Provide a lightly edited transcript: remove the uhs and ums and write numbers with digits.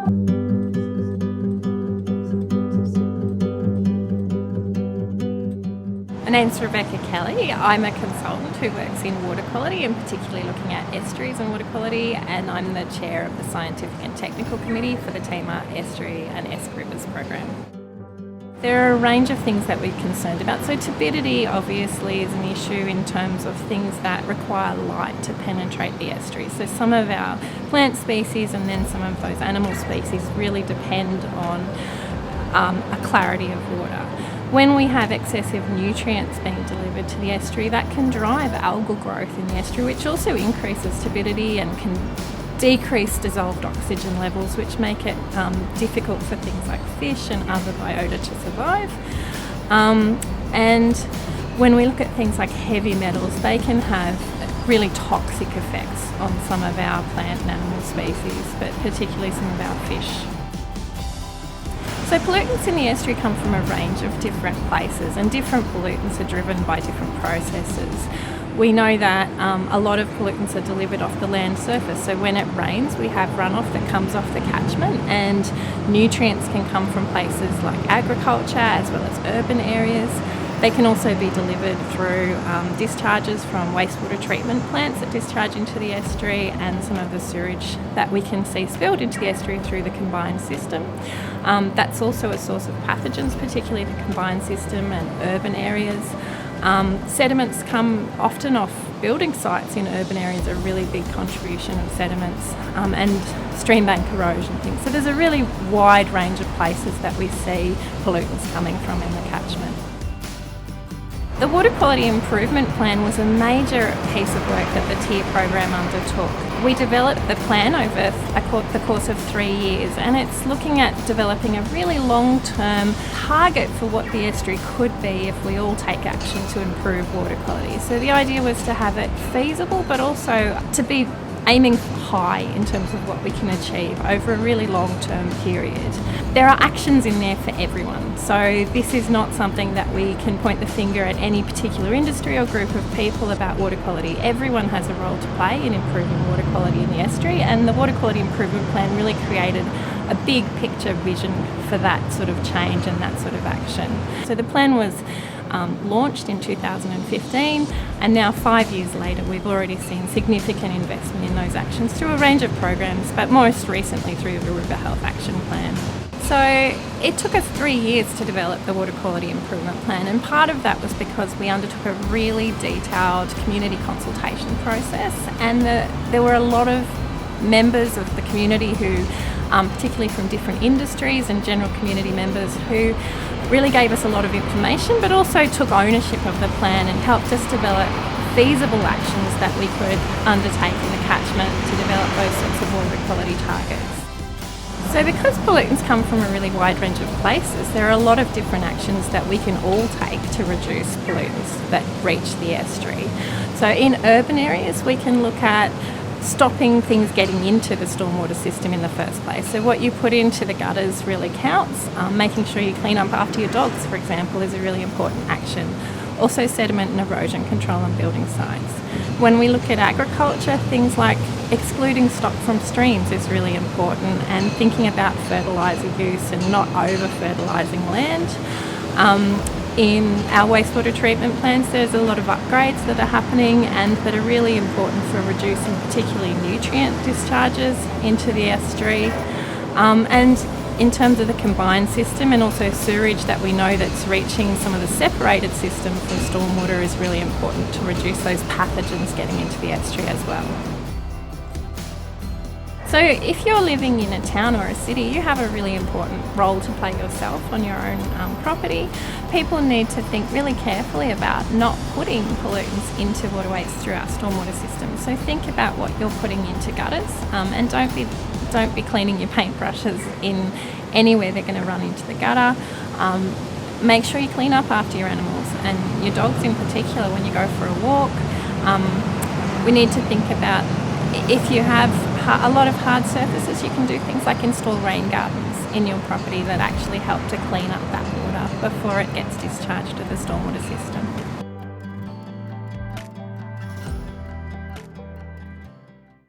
My name's Rebecca Kelly. I'm a consultant who works in water quality and particularly looking at estuaries and water quality, and I'm the chair of the Scientific and Technical Committee for the Tamar, Estuary and Esk Rivers program. There are a range of things that we're concerned about. So turbidity obviously is an issue in terms of things that require light to penetrate the estuary. So some of our plant species and then some of those animal species really depend on a clarity of water. When we have excessive nutrients being delivered to the estuary, that can drive algal growth in the estuary, which also increases turbidity and can decrease dissolved oxygen levels, which make it difficult for things like fish and other biota to survive. And when we look at things like heavy metals, they can have really toxic effects on some of our plant and animal species, but particularly some of our fish. So pollutants in the estuary come from a range of different places, and different pollutants are driven by different processes. We know that a lot of pollutants are delivered off the land surface, so when it rains we have runoff that comes off the catchment, and nutrients can come from places like agriculture as well as urban areas. They can also be delivered through discharges from wastewater treatment plants that discharge into the estuary, and some of the sewage that we can see spilled into the estuary through the combined system. That's also a source of pathogens, particularly the combined system and urban areas. Sediments come often off building sites in urban areas, a really big contribution of sediments, and stream bank erosion things. So there's a really wide range of places that we see pollutants coming from in the catchment. The Water Quality Improvement Plan was a major piece of work that the TEER program undertook. We developed the plan over the course of 3 years, and it's looking at developing a really long-term target for what the estuary could be if we all take action to improve water quality. So the idea was to have it feasible, but also to be aiming high in terms of what we can achieve over a really long-term period. There are actions in there for everyone, so this is not something that we can point the finger at any particular industry or group of people about water quality. Everyone has a role to play in improving water quality in the estuary, and the Water Quality Improvement Plan really created a big picture vision for that sort of change and that sort of action. So the plan was launched in 2015, and now 5 years later we've already seen significant investment in those actions through a range of programs, but most recently through the River Health Action Plan. So it took us 3 years to develop the Water Quality Improvement Plan, and part of that was because we undertook a really detailed community consultation process, and there were a lot of members of the community who, particularly from different industries and general community members, who really gave us a lot of information, but also took ownership of the plan and helped us develop feasible actions that we could undertake in the catchment to develop those sorts of water quality targets. So because pollutants come from a really wide range of places, there are a lot of different actions that we can all take to reduce pollutants that reach the estuary. So in urban areas we can look at stopping things getting into the stormwater system in the first place. So what you put into the gutters really counts. Making sure you clean up after your dogs, for example, is a really important action. Also sediment and erosion control on building sites. When we look at agriculture, things like excluding stock from streams is really important, and thinking about fertiliser use and not over-fertilising land. In our wastewater treatment plants there's a lot of upgrades that are happening and that are really important for reducing particularly nutrient discharges into the estuary. And in terms of the combined system and also sewerage that we know that's reaching some of the separated system from stormwater is really important to reduce those pathogens getting into the estuary as well. So if you're living in a town or a city, you have a really important role to play yourself on your own property. People need to think really carefully about not putting pollutants into waterways through our stormwater system. So think about what you're putting into gutters, and don't be cleaning your paintbrushes in anywhere they're going to run into the gutter. Make sure you clean up after your animals and your dogs in particular when you go for a walk. We need to think about, if you have a lot of hard surfaces, you can do things like install rain gardens in your property that actually help to clean up that water before it gets discharged to the stormwater system.